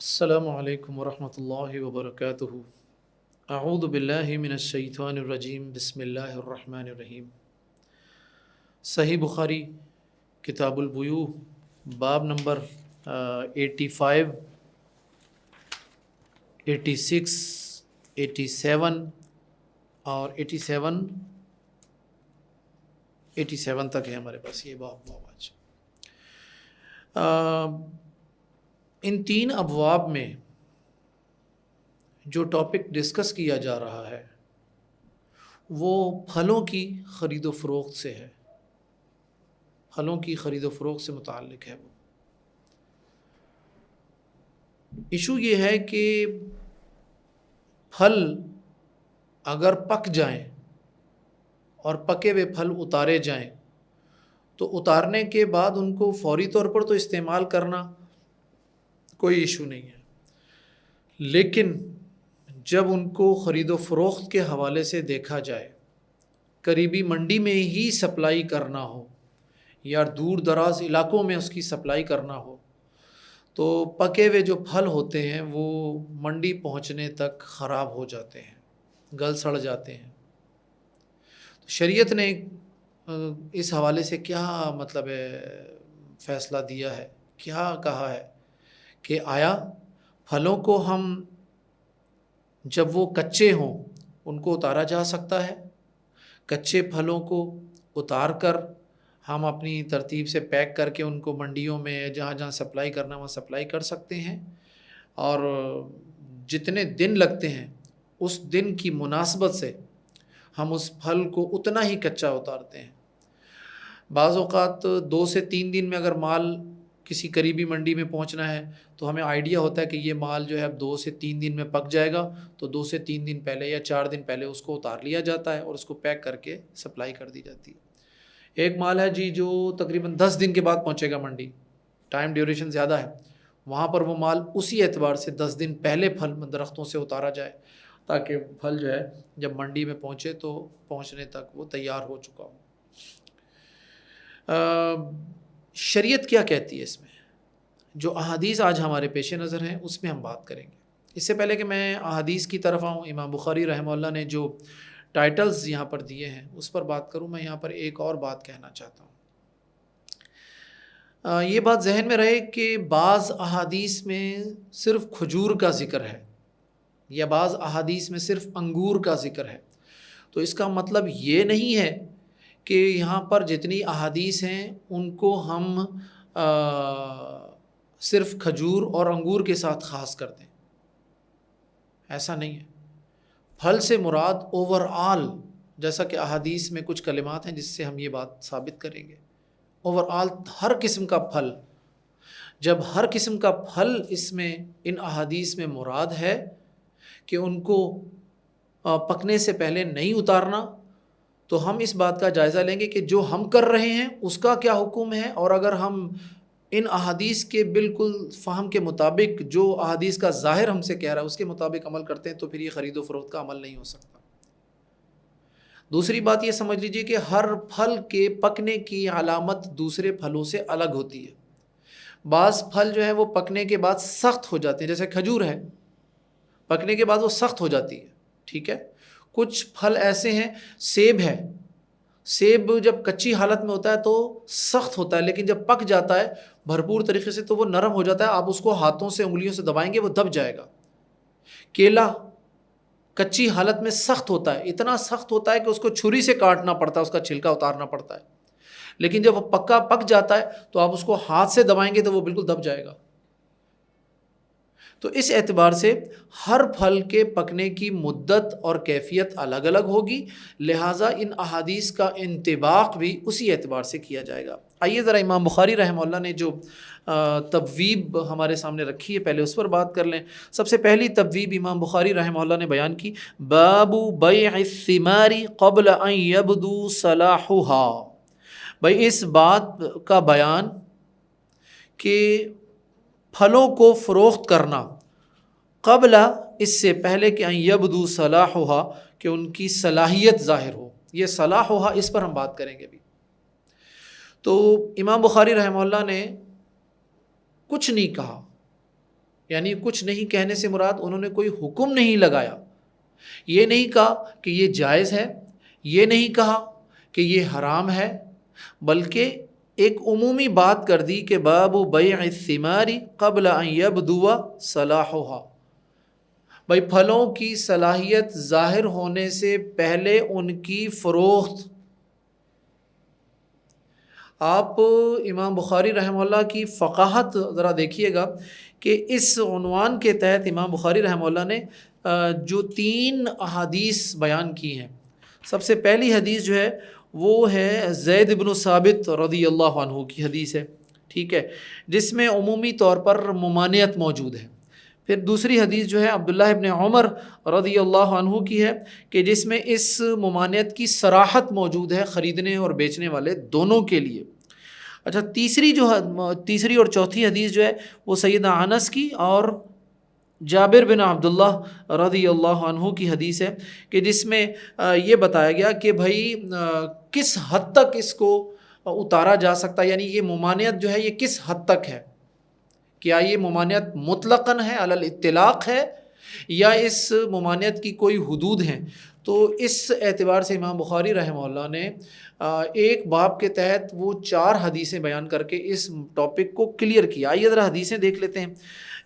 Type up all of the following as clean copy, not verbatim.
السلام علیکم ورحمۃ اللہ وبرکاتہ۔ اعوذ باللہ من الشیطان الرجیم، بسم اللہ الرحمن الرحیم۔ صحیح بخاری کتاب البیوع باب نمبر 85، 86، 87 اور 87 تک ہے ہمارے پاس یہ باب آج۔ ان تین ابواب میں جو ٹاپک ڈسکس کیا جا رہا ہے وہ پھلوں کی خرید و فروخت سے ہے، پھلوں کی خرید و فروخت سے متعلق ہے۔ وہ ایشو یہ ہے کہ پھل اگر پک جائیں اور پکے ہوئے پھل اتارے جائیں تو اتارنے کے بعد ان کو فوری طور پر تو استعمال کرنا کوئی ایشو نہیں ہے، لیکن جب ان کو خرید و فروخت کے حوالے سے دیکھا جائے، قریبی منڈی میں ہی سپلائی کرنا ہو یا دور دراز علاقوں میں اس کی سپلائی کرنا ہو تو پکے ہوئے جو پھل ہوتے ہیں وہ منڈی پہنچنے تک خراب ہو جاتے ہیں، گل سڑ جاتے ہیں۔ شریعت نے اس حوالے سے کیا مطلب فیصلہ دیا ہے، کیا کہا ہے کہ آیا پھلوں کو ہم جب وہ کچے ہوں ان کو اتارا جا سکتا ہے؟ کچے پھلوں کو اتار کر ہم اپنی ترتیب سے پیک کر کے ان کو منڈیوں میں جہاں جہاں سپلائی کرنا وہاں سپلائی کر سکتے ہیں، اور جتنے دن لگتے ہیں اس دن کی مناسبت سے ہم اس پھل کو اتنا ہی کچا اتارتے ہیں۔ بعض اوقات 2 سے 3 دن میں اگر مال کسی قریبی منڈی میں پہنچنا ہے تو ہمیں آئیڈیا ہوتا ہے کہ یہ مال جو ہے اب 2 سے 3 دن میں پک جائے گا، تو 2 سے 3 دن پہلے یا 4 دن پہلے اس کو اتار لیا جاتا ہے اور اس کو پیک کر کے سپلائی کر دی جاتی ہے۔ ایک مال ہے جی جو تقریباً 10 دن کے بعد پہنچے گا منڈی، ٹائم ڈیوریشن زیادہ ہے، وہاں پر وہ مال اسی اعتبار سے 10 دن پہلے پھل درختوں سے اتارا جائے تاکہ پھل جو ہے جب منڈی میں پہنچے تو پہنچنے تک وہ تیار ہو چکا ہو۔ شریعت کیا کہتی ہے اس میں؟ جو احادیث آج ہمارے پیش نظر ہیں اس میں ہم بات کریں گے۔ اس سے پہلے کہ میں احادیث کی طرف آؤں، امام بخاری رحمہ اللہ نے جو ٹائٹلز یہاں پر دیے ہیں اس پر بات کروں، میں یہاں پر ایک اور بات کہنا چاہتا ہوں۔ یہ بات ذہن میں رہے کہ بعض احادیث میں صرف کھجور کا ذکر ہے یا بعض احادیث میں صرف انگور کا ذکر ہے، تو اس کا مطلب یہ نہیں ہے کہ یہاں پر جتنی احادیث ہیں ان کو ہم صرف کھجور اور انگور کے ساتھ خاص کر دیں، ایسا نہیں ہے۔ پھل سے مراد اوور آل، جیسا کہ احادیث میں کچھ کلمات ہیں جس سے ہم یہ بات ثابت کریں گے، اوور آل ہر قسم کا پھل، جب ہر قسم کا پھل اس میں ان احادیث میں مراد ہے کہ ان کو پکنے سے پہلے نہیں اتارنا، تو ہم اس بات کا جائزہ لیں گے کہ جو ہم کر رہے ہیں اس کا کیا حکم ہے، اور اگر ہم ان احادیث کے بالکل فہم کے مطابق جو احادیث کا ظاہر ہم سے کہہ رہا ہے اس کے مطابق عمل کرتے ہیں تو پھر یہ خرید و فروخت کا عمل نہیں ہو سکتا۔ دوسری بات یہ سمجھ لیجئے کہ ہر پھل کے پکنے کی علامت دوسرے پھلوں سے الگ ہوتی ہے۔ بعض پھل جو ہیں وہ پکنے کے بعد سخت ہو جاتے ہیں، جیسے کھجور ہے، پکنے کے بعد وہ سخت ہو جاتی ہے، ٹھیک ہے۔ کچھ پھل ایسے ہیں، سیب ہے، سیب جب کچی حالت میں ہوتا ہے تو سخت ہوتا ہے، لیکن جب پک جاتا ہے بھرپور طریقے سے تو وہ نرم ہو جاتا ہے، آپ اس کو ہاتھوں سے انگلیوں سے دبائیں گے وہ دب جائے گا۔ کیلا کچی حالت میں سخت ہوتا ہے، اتنا سخت ہوتا ہے کہ اس کو چھری سے کاٹنا پڑتا ہے، اس کا چھلکا اتارنا پڑتا ہے، لیکن جب وہ پک جاتا ہے تو آپ اس کو ہاتھ سے دبائیں گے تو وہ بالکل دب جائے گا۔ تو اس اعتبار سے ہر پھل کے پکنے کی مدت اور کیفیت الگ الگ ہوگی، لہٰذا ان احادیث کا انطباق بھی اسی اعتبار سے کیا جائے گا۔ آئیے ذرا امام بخاری رحمہ اللہ نے جو تبویب ہمارے سامنے رکھی ہے پہلے اس پر بات کر لیں۔ سب سے پہلی تبویب امام بخاری رحمہ اللہ نے بیان کی، باب بیع الثمار قبل ان یبدو صلاحها، بھائی اس بات کا بیان کہ پھلوں کو فروخت کرنا قبل، اس سے پہلے کہ ان یبدو صلاحها، کہ ان کی صلاحیت ظاہر ہو۔ یہ صلاحها اس پر ہم بات کریں گے بھی۔ تو امام بخاری رحمہ اللہ نے کچھ نہیں کہا، یعنی کچھ نہیں کہنے سے مراد انہوں نے کوئی حکم نہیں لگایا، یہ نہیں کہا کہ یہ جائز ہے، یہ نہیں کہا کہ یہ حرام ہے، بلکہ ایک عمومی بات کر دی کہ باب بیع الثمار قبل ان یبدو صلاحها، بھائی پھلوں کی صلاحیت ظاہر ہونے سے پہلے ان کی فروخت۔ آپ امام بخاری رحمہ اللہ کی فقاہت ذرا دیکھیے گا کہ اس عنوان کے تحت امام بخاری رحمہ اللہ نے جو 3 احادیث بیان کی ہیں، سب سے پہلی حدیث جو ہے وہ ہے زید بن ثابت رضی اللہ عنہ کی حدیث ہے، ٹھیک ہے، جس میں عمومی طور پر ممانعت موجود ہے۔ پھر دوسری حدیث جو ہے عبداللہ ابن عمر رضی اللہ عنہ کی ہے کہ جس میں اس ممانعت کی صراحت موجود ہے خریدنے اور بیچنے والے دونوں کے لیے۔ اچھا، تیسری اور چوتھی حدیث جو ہے وہ سیدنا انس کی اور جابر بن عبداللہ رضی اللہ عنہ کی حدیث ہے کہ جس میں یہ بتایا گیا کہ بھائی کس حد تک اس کو اتارا جا سکتا ہے، یعنی یہ ممانعت جو ہے یہ کس حد تک ہے، کیا یہ ممانعت مطلقاً ہے، علی الاطلاق ہے، یا اس ممانعت کی کوئی حدود ہیں۔ تو اس اعتبار سے امام بخاری رحمہ اللہ نے ایک باب کے تحت وہ 4 حدیثیں بیان کر کے اس ٹاپک کو کلیئر کیا۔ آئیے ذرا حدیثیں دیکھ لیتے ہیں۔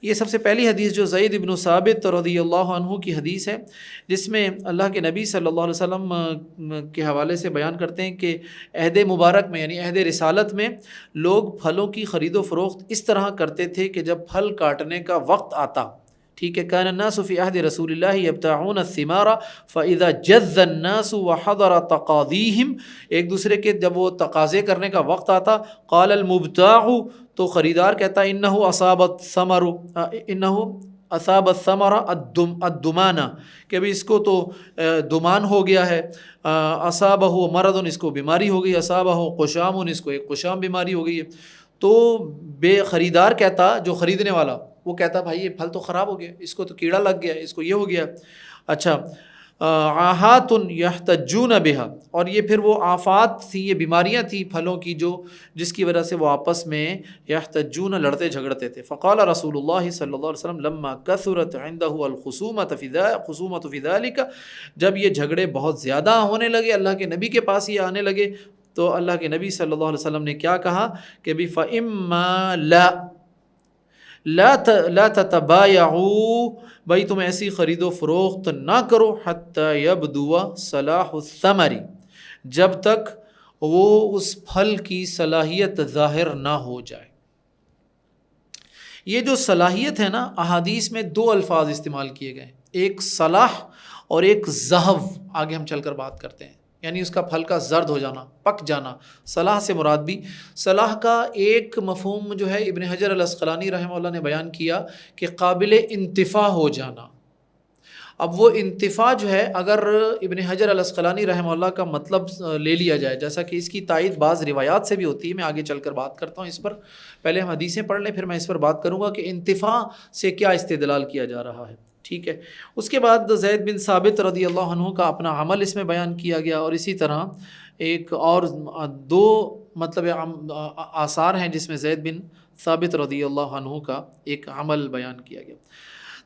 یہ سب سے پہلی حدیث جو زید بن ثابت رضی اللہ عنہ کی حدیث ہے، جس میں اللہ کے نبی صلی اللہ علیہ وسلم کے حوالے سے بیان کرتے ہیں کہ عہد مبارک میں یعنی عہد رسالت میں لوگ پھلوں کی خرید و فروخت اس طرح کرتے تھے کہ جب پھل کاٹنے کا وقت آتا، ٹھیک ہے، کان الناس فی عہد رسول اللہ یبتاعون الثمار فاذا جز الناس وحضر تقاضیہم، ایک دوسرے کے جب وہ تقاضے کرنے کا وقت آتا، قال المبتاع، تو خریدار کہتا انہ اصاب الثمر الدمانہ، کہ بھی اس کو تو دمان ہو گیا ہے، اصابہ مرض، اس کو بیماری ہو گئی، اصابہ قشام، اس کو ایک قشام بیماری ہو گئی ہے۔ تو بے خریدار کہتا، جو خریدنے والا وہ کہتا بھائی یہ پھل تو خراب ہو گیا، اس کو تو کیڑا لگ گیا، اس کو یہ ہو گیا۔ اچھا، آہات یحتجون بہا، اور یہ پھر وہ آفات تھی، یہ بیماریاں تھیں پھلوں کی جو جس کی وجہ سے وہ آپس میں یحتجون، لڑتے جھگڑتے تھے۔ فقال رسول اللہ صلی اللہ علیہ وسلم لما کثرت عنده الخصومۃ فی ذلک، جب یہ جھگڑے بہت زیادہ ہونے لگے، اللہ کے نبی کے پاس یہ آنے لگے، تو اللہ کے نبی صلی اللہ علیہ وسلم نے کیا کہا کہ بھی فَإِمَّا لا تتبایعوا، بھائی تم ایسی خرید و فروخت نہ کرو، حتی یبدو صلاح الثمر، جب تک وہ اس پھل کی صلاحیت ظاہر نہ ہو جائے۔ یہ جو صلاحیت ہے نا، احادیث میں 2 الفاظ استعمال کیے گئے، ایک صلاح اور ایک ذہب، آگے ہم چل کر بات کرتے ہیں، یعنی اس کا پھل کا زرد ہو جانا، پک جانا۔ صلاح سے مراد بھی، صلاح کا ایک مفہوم جو ہے ابن حجر العسقلانی رحمہ اللہ نے بیان کیا کہ قابل انتفاع ہو جانا۔ اب وہ انتفاع جو ہے، اگر ابن حجر العسقلانی رحمہ اللہ کا مطلب لے لیا جائے، جیسا کہ اس کی تائید بعض روایات سے بھی ہوتی ہے، میں آگے چل کر بات کرتا ہوں اس پر، پہلے ہم حدیثیں پڑھ لیں پھر میں اس پر بات کروں گا کہ انتفاع سے کیا استدلال کیا جا رہا ہے، ٹھیک ہے۔ اس کے بعد زید بن ثابت رضی اللہ عنہ کا اپنا عمل اس میں بیان کیا گیا، اور اسی طرح ایک اور 2 مطلب آثار ہیں جس میں زید بن ثابت رضی اللہ عنہ کا ایک عمل بیان کیا گیا۔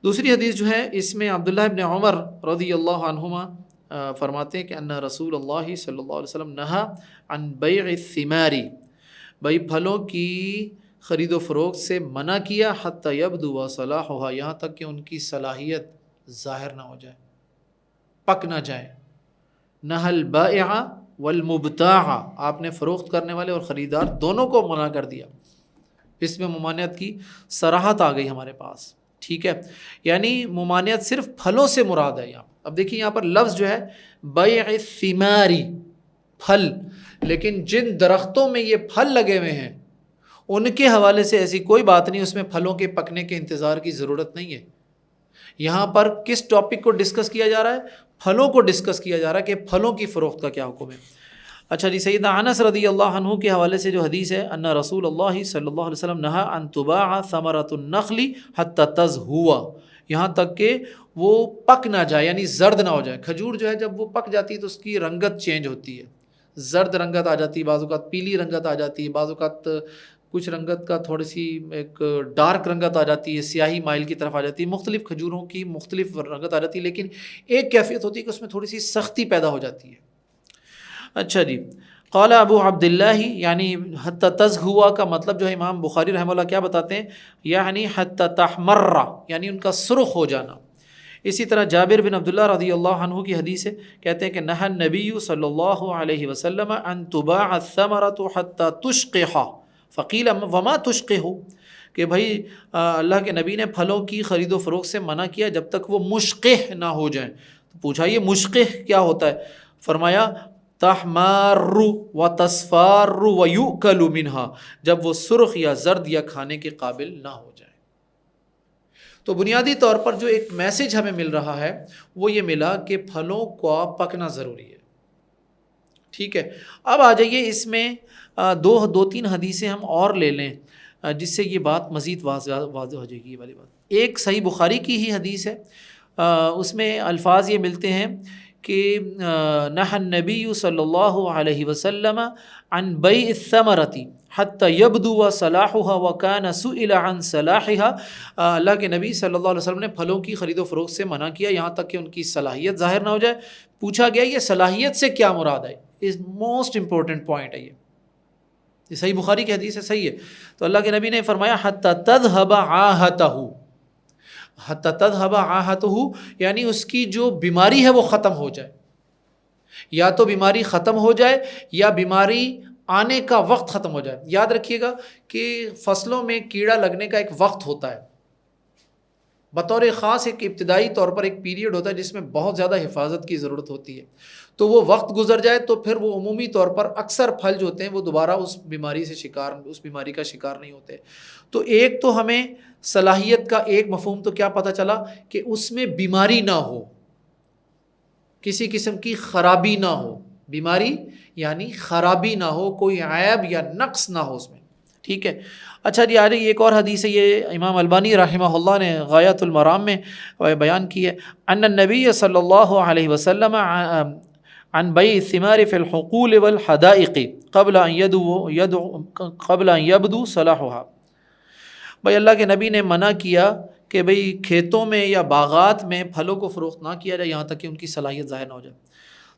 دوسری حدیث جو ہے اس میں عبداللہ ابن عمر رضی اللہ عنہما فرماتے ہیں کہ ان رسول اللہ صلی اللہ علیہ وسلم نہا عن بیع الثمار، بھائی پھلوں کی خرید و فروخت سے منع کیا، حتی یبدو صلاحها، یہاں تک کہ ان کی صلاحیت ظاہر نہ ہو جائے، پک نہ جائے۔ نہى البائع والمبتاع، آپ نے فروخت کرنے والے اور خریدار دونوں کو منع کر دیا۔ اس میں ممانعت کی صراحت آ گئی ہمارے پاس، ٹھیک ہے، یعنی ممانعت صرف پھلوں سے مراد ہے۔ یہاں اب دیکھیے یہاں پر لفظ جو ہے بیع الثمار، پھل، لیکن جن درختوں میں یہ پھل لگے ہوئے ہیں ان کے حوالے سے ایسی کوئی بات نہیں، اس میں پھلوں کے پکنے کے انتظار کی ضرورت نہیں ہے۔ یہاں پر کس ٹاپک کو ڈسکس کیا جا رہا ہے؟ پھلوں کو ڈسکس کیا جا رہا ہے کہ پھلوں کی فروخت کا کیا حکم ہے۔ اچھا جی، سیدنا انس رضی اللہ عنہ کے حوالے سے جو حدیث ہے، ان رسول اللہ صلی اللہ علیہ وسلم نہا ان تباع ثمرۃ النخل حتی تزہو، یہاں تک کہ وہ پک نہ جائے، یعنی زرد نہ ہو جائے۔ کھجور جو ہے جب وہ پک جاتی ہے تو اس کی رنگت چینج ہوتی ہے، زرد رنگت آ جاتی ہے، بعض اوقات پیلی رنگت آ جاتی ہے، بعض اوقات کچھ رنگت کا تھوڑی سی ایک ڈارک رنگت آ جاتی ہے، سیاہی مائل کی طرف آ جاتی ہے، مختلف کھجوروں کی مختلف رنگت آ جاتی ہے، لیکن ایک کیفیت ہوتی ہے کہ اس میں تھوڑی سی سختی پیدا ہو جاتی ہے۔ اچھا جی، قال ابو عبداللہ، یعنی حتی تزہوا کا مطلب جو ہے امام بخاری رحمہ اللہ کیا بتاتے ہیں، یعنی حتی تحمر، یعنی ان کا سرخ ہو جانا۔ اسی طرح جابر بن عبداللہ رضی اللہ عنہ کی حدیث ہے، کہتے ہیں کہ نہى النبی صلی اللہ علیہ وسلم ان تباع الثمرة حتی تشقح، فقیل وما تشقح، کہ بھائی اللہ کے نبی نے پھلوں کی خرید و فروخت سے منع کیا جب تک وہ مشقح نہ ہو جائیں۔ تو پوچھا یہ مشقح کیا ہوتا ہے؟ فرمایا تحمار و تصفار و یؤکل منها، جب وہ سرخ یا زرد یا کھانے کے قابل نہ ہو جائے۔ تو بنیادی طور پر جو ایک میسج ہمیں مل رہا ہے وہ یہ ملا کہ پھلوں کا پکنا ضروری ہے، ٹھیک ہے۔ اب آ جائیے اس میں دو تین حدیثیں ہم اور لے لیں جس سے یہ بات مزید واضح ہو جائے گی۔ یہ والی بات ایک صحیح بخاری کی ہی حدیث ہے، اس میں الفاظ یہ ملتے ہیں کہ نہى النبی صلی اللہ علیہ وسلم عن بیع الثمرۃ حتی یبدو صلاحها وکان سئل عن صلاحها، اللہ کے نبی صلی اللہ علیہ وسلم نے پھلوں کی خرید و فروخت سے منع کیا یہاں تک کہ ان کی صلاحیت ظاہر نہ ہو جائے۔ پوچھا گیا یہ صلاحیت سے کیا مراد ہے؟ اس موسٹ امپورٹنٹ پوائنٹ ہے یہ صحیح بخاری کی حدیث ہے، صحیح ہے۔ تو اللہ کے نبی نے فرمایا حتی تذهب عاهته، حتی تذهب عاهته یعنی اس کی جو بیماری ہے وہ ختم ہو جائے، یا تو بیماری ختم ہو جائے یا بیماری آنے کا وقت ختم ہو جائے۔ یاد رکھیے گا کہ فصلوں میں کیڑا لگنے کا ایک وقت ہوتا ہے، بطور خاص ایک ابتدائی طور پر ایک پیریڈ ہوتا ہے جس میں بہت زیادہ حفاظت کی ضرورت ہوتی ہے، تو وہ وقت گزر جائے تو پھر وہ عمومی طور پر اکثر پھل جو ہوتے ہیں وہ دوبارہ اس بیماری کا شکار نہیں ہوتے۔ تو ایک تو ہمیں صلاحیت کا ایک مفہوم تو کیا پتہ چلا کہ اس میں بیماری نہ ہو، کسی قسم کی خرابی نہ ہو، بیماری یعنی خرابی نہ ہو، کوئی عیب یا نقص نہ ہو اس میں، ٹھیک ہے۔ اچھا جی، آج ایک اور حدیث ہے، یہ امام البانی رحمہ اللہ نے غایۃ المرام میں بیان کی ہے، ان النبی صلی اللہ علیہ وسلم عن بیع الثمار فی الحقول والحدائق قبل ان یبدو صلاحها، بھائی اللہ کے نبی نے منع کیا کہ بھئی کھیتوں میں یا باغات میں پھلوں کو فروخت نہ کیا جائے یہاں تک کہ ان کی صلاحیت ظاہر نہ ہو جائے۔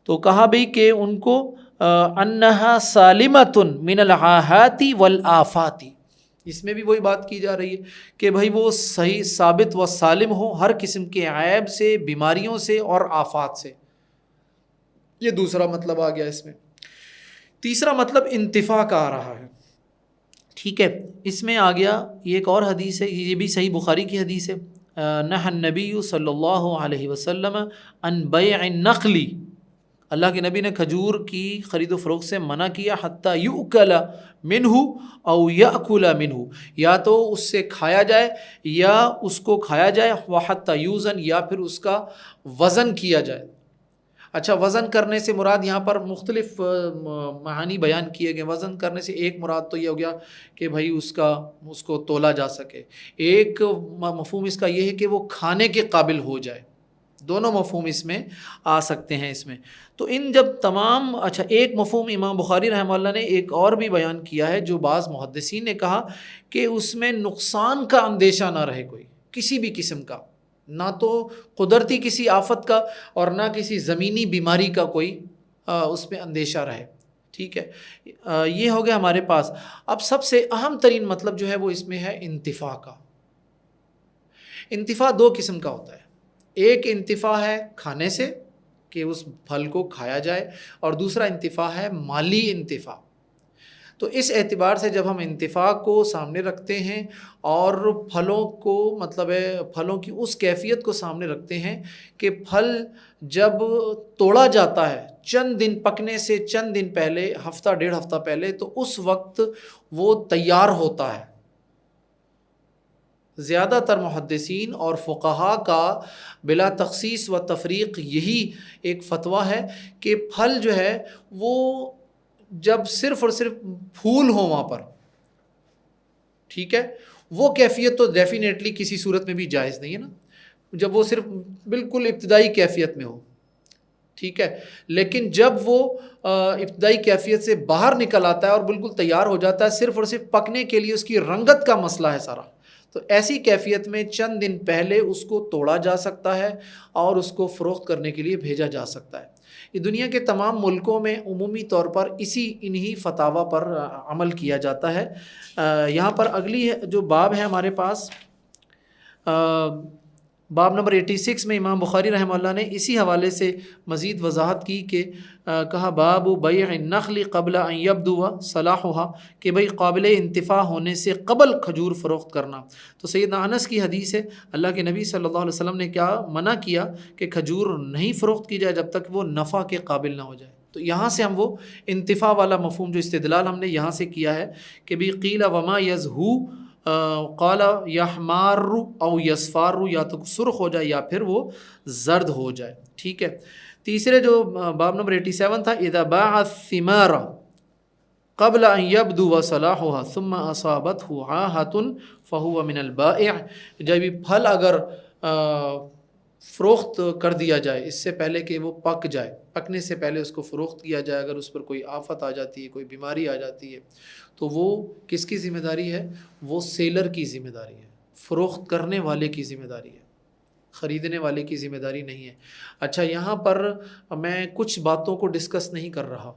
تو کہا بھئی کہ ان کو انہا سالمۃ من العاہات والآفات، اس میں بھی وہی بات کی جا رہی ہے کہ بھئی وہ صحیح ثابت و سالم ہو ہر قسم کے عیب سے، بیماریوں سے اور آفات سے۔ یہ دوسرا مطلب آ گیا اس میں۔ تیسرا مطلب انتفاع کا آ رہا ہے، ٹھیک ہے۔ اس میں آ گیا یہ ایک اور حدیث ہے، یہ بھی صحیح بخاری کی حدیث ہے، نہى النبی صلی اللہ علیہ وسلم عن بیع النخل، اللہ کے نبی نے کھجور کی خرید و فروخت سے منع کیا، حتی یؤکل منہ او یأکل منہ، یا تو اس سے کھایا جائے یا اس کو کھایا جائے، وحتی یوزن، یا پھر اس کا وزن کیا جائے۔ اچھا، وزن کرنے سے مراد یہاں پر مختلف معانی بیان کیے گئے۔ وزن کرنے سے ایک مراد تو یہ ہو گیا کہ بھائی اس کو تولا جا سکے، ایک مفہوم اس کا یہ ہے کہ وہ کھانے کے قابل ہو جائے، دونوں مفہوم اس میں آ سکتے ہیں اس میں۔ تو ان جب تمام، اچھا ایک مفہوم امام بخاری رحمہ اللہ نے ایک اور بھی بیان کیا ہے جو بعض محدثین نے کہا کہ اس میں نقصان کا اندیشہ نہ رہے، کوئی کسی بھی قسم کا، نہ تو قدرتی کسی آفت کا اور نہ کسی زمینی بیماری کا کوئی اس میں اندیشہ رہے، ٹھیک ہے۔ یہ ہو گیا ہمارے پاس۔ اب سب سے اہم ترین مطلب جو ہے وہ اس میں ہے انتفاع کا۔ انتفاع دو قسم کا ہوتا ہے، ایک انتفاع ہے کھانے سے کہ اس پھل کو کھایا جائے، اور دوسرا انتفاع ہے مالی انتفاع۔ تو اس اعتبار سے جب ہم انتفاع کو سامنے رکھتے ہیں اور پھلوں کو، مطلب ہے پھلوں کی اس کیفیت کو سامنے رکھتے ہیں کہ پھل جب توڑا جاتا ہے چند دن پکنے سے چند دن پہلے، ہفتہ ڈیڑھ ہفتہ پہلے، تو اس وقت وہ تیار ہوتا ہے۔ زیادہ تر محدثین اور فقہاء کا بلا تخصیص و تفریق یہی ایک فتویٰ ہے کہ پھل جو ہے وہ جب صرف اور صرف پھول ہوں وہاں پر، ٹھیک ہے، وہ کیفیت تو ڈیفینیٹلی کسی صورت میں بھی جائز نہیں ہے نا، جب وہ صرف بالکل ابتدائی کیفیت میں ہو، ٹھیک ہے، لیکن جب وہ ابتدائی کیفیت سے باہر نکل آتا ہے اور بالکل تیار ہو جاتا ہے، صرف اور صرف پکنے کے لیے اس کی رنگت کا مسئلہ ہے سارا، تو ایسی کیفیت میں چند دن پہلے اس کو توڑا جا سکتا ہے اور اس کو فروخت کرنے کے لیے بھیجا جا سکتا ہے۔ یہ دنیا کے تمام ملکوں میں عمومی طور پر انہی فتاوی پر عمل کیا جاتا ہے۔ یہاں پر اگلی جو باب ہے ہمارے پاس، باب نمبر 86 میں امام بخاری رحمہ اللہ نے اسی حوالے سے مزید وضاحت کی کہ کہا باب بیع النخل قبل ان یبدو صلاحها، کہ بھئی قابل انتفاع ہونے سے قبل کھجور فروخت کرنا۔ تو سیدنا انس کی حدیث ہے، اللہ کے نبی صلی اللہ علیہ وسلم نے کیا منع کیا کہ کھجور نہیں فروخت کی جائے جب تک وہ نفع کے قابل نہ ہو جائے۔ تو یہاں سے ہم وہ انتفاع والا مفہوم جو استدلال ہم نے یہاں سے کیا ہے کہ بھی قیل وما یزہو قال یحمار او یصفار، یا تو سرخ ہو جائے یا پھر وہ زرد ہو جائے، ٹھیک ہے۔ تیسرے جو باب نمبر 87 تھا، اذا باع الثمار قبل ان یبدو صلاحها ثم اصابته عاهة فهو من البائع، جب پھل اگر فروخت کر دیا جائے اس سے پہلے کہ وہ پک جائے، پکنے سے پہلے اس کو فروخت کیا جائے، اگر اس پر کوئی آفت آ جاتی ہے، کوئی بیماری آ جاتی ہے، تو وہ کس کی ذمہ داری ہے؟ وہ سیلر کی ذمہ داری ہے، فروخت کرنے والے کی ذمہ داری ہے، خریدنے والے کی ذمہ داری نہیں ہے۔ اچھا، یہاں پر میں کچھ باتوں کو ڈسکس نہیں کر رہا۔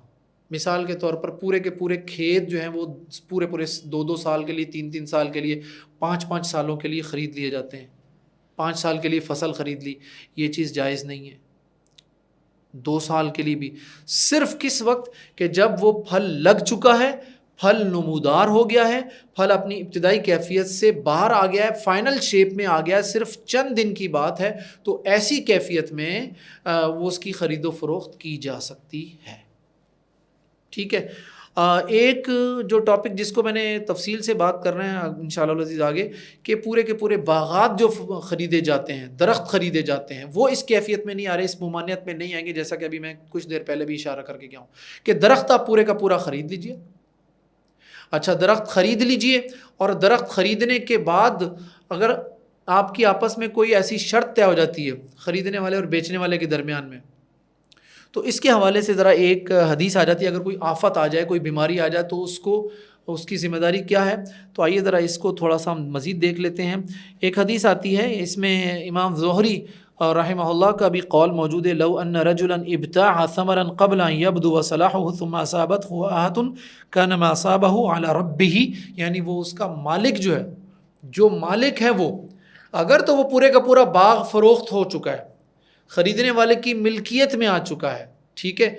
مثال کے طور پر پورے کے پورے کھیت جو ہیں وہ پورے 2 سال کے لیے، 3 سال کے لیے، 5 سالوں کے لیے خرید لیے جاتے ہیں، 5 سال کے لیے فصل خرید لی، یہ چیز جائز نہیں ہے۔ 2 سال کے لیے بھی صرف کس وقت کہ جب وہ پھل لگ چکا ہے، پھل نمودار ہو گیا ہے، پھل اپنی ابتدائی کیفیت سے باہر آ گیا ہے، فائنل شیپ میں آ گیا ہے، صرف چند دن کی بات ہے، تو ایسی کیفیت میں وہ اس کی خرید و فروخت کی جا سکتی ہے، ٹھیک ہے۔ ایک جو ٹاپک جس کو میں نے تفصیل سے بات کر رہے ہیں انشاءاللہ العزیز آگے، کہ پورے کے پورے باغات جو خریدے جاتے ہیں، درخت خریدے جاتے ہیں، وہ اس کیفیت میں نہیں آ رہے، اس ممانعت میں نہیں آئیں گے، جیسا کہ ابھی میں کچھ دیر پہلے بھی اشارہ کر کے گیا ہوں کہ درخت آپ پورے کا پورا خرید لیجئے۔ اچھا، درخت خرید لیجئے، اور درخت خریدنے کے بعد اگر آپ کی آپس میں کوئی ایسی شرط طے ہو جاتی ہے خریدنے والے اور بیچنے والے کے درمیان میں، تو اس کے حوالے سے ذرا ایک حدیث آ جاتی ہے، اگر کوئی آفت آ جائے، کوئی بیماری آ جائے، تو اس کی ذمہ داری کیا ہے؟ تو آئیے ذرا اس کو تھوڑا سا مزید دیکھ لیتے ہیں۔ ایک حدیث آتی ہے، اس میں امام زہری رحمہ اللہ کا بھی قول موجود ہے، لو ان رجلا ابتاع ثمرا قبل ان يبدو صلاحه ثم اصابته آهة كان ما اصابه على ربه، یعنی وہ اس کا مالک جو ہے، جو مالک ہے وہ، اگر تو وہ پورے کا پورا باغ فروخت ہو چکا ہے، خریدنے والے کی ملکیت میں آ چکا ہے، ٹھیک ہے،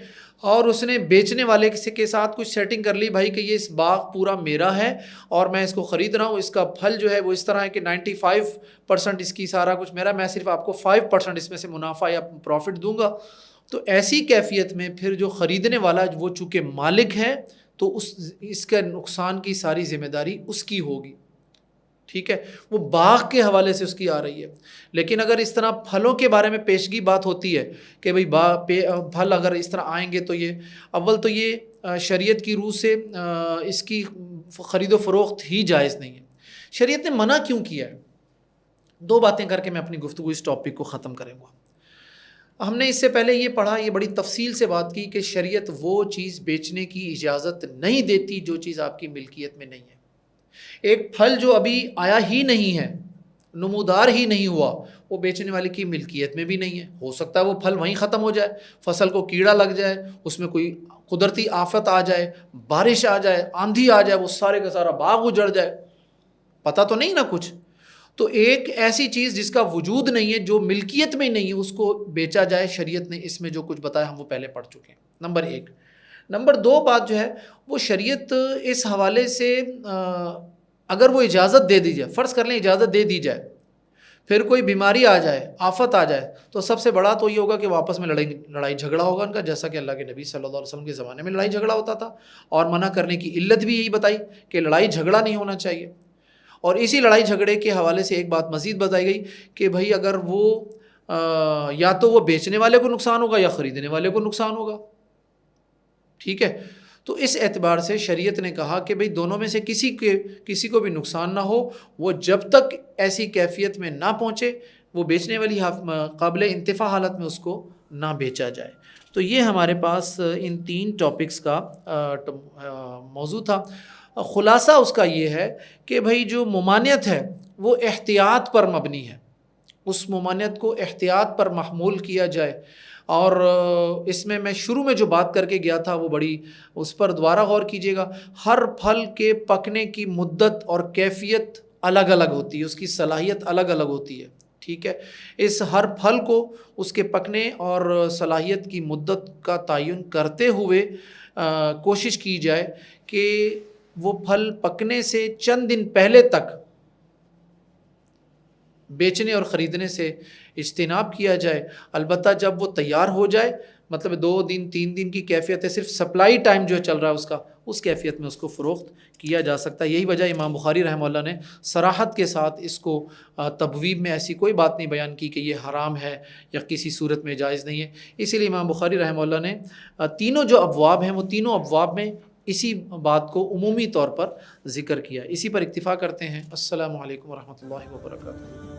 اور اس نے بیچنے والے کے ساتھ کچھ سیٹنگ کر لی، بھائی کہ یہ اس باغ پورا میرا ہے اور میں اس کو خرید رہا ہوں، اس کا پھل جو ہے وہ اس طرح ہے کہ 95% اس کی سارا کچھ میرا، میں صرف آپ کو 5% اس میں سے منافع یا پروفٹ دوں گا، تو ایسی کیفیت میں پھر جو خریدنے والا وہ چونکہ مالک ہے تو اس کا نقصان کی ساری ذمہ داری اس کی ہوگی، ٹھیک ہے، وہ باغ کے حوالے سے اس کی آ رہی ہے۔ لیکن اگر اس طرح پھلوں کے بارے میں پیشگی بات ہوتی ہے کہ بھئی پھل اگر اس طرح آئیں گے تو یہ اول تو یہ شریعت کی روح سے اس کی خرید و فروخت ہی جائز نہیں ہے۔ شریعت نے منع کیوں کیا ہے؟ 2 باتیں کر کے میں اپنی گفتگو اس ٹاپک کو ختم کروں گا۔ ہم نے اس سے پہلے یہ پڑھا، یہ بڑی تفصیل سے بات کی کہ شریعت وہ چیز بیچنے کی اجازت نہیں دیتی جو چیز آپ کی ملکیت میں نہیں ہے۔ ایک پھل جو ابھی آیا ہی نہیں ہے، نمودار ہی نہیں ہوا، وہ بیچنے والے کی ملکیت میں بھی نہیں ہے، ہو سکتا ہے وہ پھل وہیں ختم ہو جائے، فصل کو کیڑا لگ جائے، اس میں کوئی قدرتی آفت آ جائے، بارش آ جائے، آندھی آ جائے، وہ سارے کا سارا باغ اجڑ جائے، پتہ تو نہیں نا کچھ۔ تو ایک ایسی چیز جس کا وجود نہیں ہے، جو ملکیت میں نہیں ہے، اس کو بیچا جائے، شریعت نے اس میں جو کچھ بتایا ہم وہ پہلے پڑھ چکے ہیں، نمبر 1۔ نمبر 2 بات جو ہے وہ شریعت اس حوالے سے اگر وہ اجازت دے دی جائے، فرض کر لیں اجازت دے دی جائے، پھر کوئی بیماری آ جائے، آفت آ جائے، تو سب سے بڑا تو یہ ہوگا کہ وہ آپس میں لڑائی جھگڑا ہوگا ان کا، جیسا کہ اللہ کے نبی صلی اللہ علیہ وسلم کے زمانے میں لڑائی جھگڑا ہوتا تھا، اور منع کرنے کی علت بھی یہی بتائی کہ لڑائی جھگڑا نہیں ہونا چاہیے۔ اور اسی لڑائی جھگڑے کے حوالے سے ایک بات مزید بتائی گئی کہ بھائی اگر وہ یا تو وہ بیچنے والے کو نقصان ہوگا یا خریدنے والے کو نقصان ہوگا، ٹھیک ہے۔ تو اس اعتبار سے شریعت نے کہا کہ بھئی دونوں میں سے کسی کو بھی نقصان نہ ہو، وہ جب تک ایسی کیفیت میں نہ پہنچے وہ بیچنے والی قابل انتفاع حالت میں اس کو نہ بیچا جائے۔ تو یہ ہمارے پاس ان 3 ٹاپکس کا موضوع تھا۔ خلاصہ اس کا یہ ہے کہ بھائی جو ممانعت ہے وہ احتیاط پر مبنی ہے، اس ممانعت کو احتیاط پر محمول کیا جائے۔ اور اس میں شروع میں جو بات کر کے گیا تھا وہ بڑی، اس پر دوبارہ غور کیجیے گا۔ ہر پھل کے پکنے کی مدت اور کیفیت الگ الگ ہوتی ہے، اس کی صلاحیت الگ الگ ہوتی ہے، ٹھیک ہے۔ اس ہر پھل کو اس کے پکنے اور صلاحیت کی مدت کا تعین کرتے ہوئے کوشش کی جائے کہ وہ پھل پکنے سے چند دن پہلے تک بیچنے اور خریدنے سے اجتناب کیا جائے۔ البتہ جب وہ تیار ہو جائے، مطلب 2 دن 3 دن کی کیفیت ہے، صرف سپلائی ٹائم جو چل رہا ہے اس کیفیت میں اس کو فروخت کیا جا سکتا ہے۔ یہی وجہ امام بخاری رحمہ اللہ نے صراحت کے ساتھ اس کو تبویب میں ایسی کوئی بات نہیں بیان کی کہ یہ حرام ہے یا کسی صورت میں جائز نہیں ہے۔ اسی لیے امام بخاری رحمہ اللہ نے تینوں جو ابواب ہیں وہ تینوں ابواب میں اسی بات کو عمومی طور پر ذکر کیا۔ اسی پر اکتفا کرتے ہیں۔ السلام علیکم ورحمۃ اللہ وبرکاتہ۔